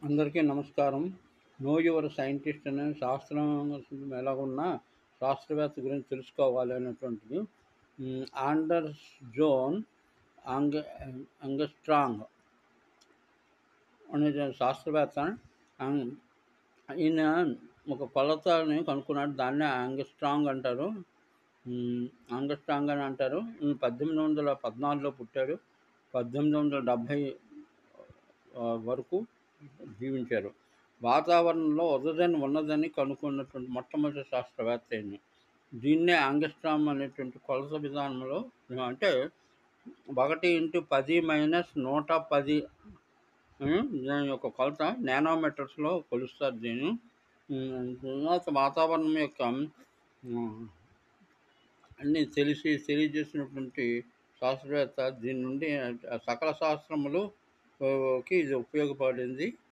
అందరికీ నమస్కారం. No your scientist అనే శాస్త్రం ఎలాగున్నా శాస్త్రవేత్త గురించి తెలుసుకోవాలి అనేటువంటిది. ఆండర్స్ జోన్ యాంగ్ యాంగ్స్ట్రాంగ్ అనే శాస్త్రవేత్త. ఆన్ ఈయన ఒక కొలతని కనుక్కున్నాడు. దాన్నే యాంగ్స్ట్రాంగ్ అంటారు. యాంగ్స్ట్రాంగ్ అని అంటారు. ఈయన 1814లో పుట్టాడు. 1870 వరకు జీవించారు. వాతావరణంలో ఓజోన్ ఉన్నదని కనుక్కున్నటువంటి మొట్టమొదటి శాస్త్రవేత్త ఈయన. దీన్నే యాంగ్స్ట్రామ్ అనేటువంటి కొలత విధానంలో, అంటే 1x10 - 110 దాని యొక్క కొలత నానోమీటర్స్లో కొలుస్తారు దీన్ని. తర్వాత వాతావరణం యొక్క అన్నీ తెలియజేసినటువంటి శాస్త్రవేత్త. దీని నుండి సకల శాస్త్రములు కి ఇది ఉపయోగపడింది.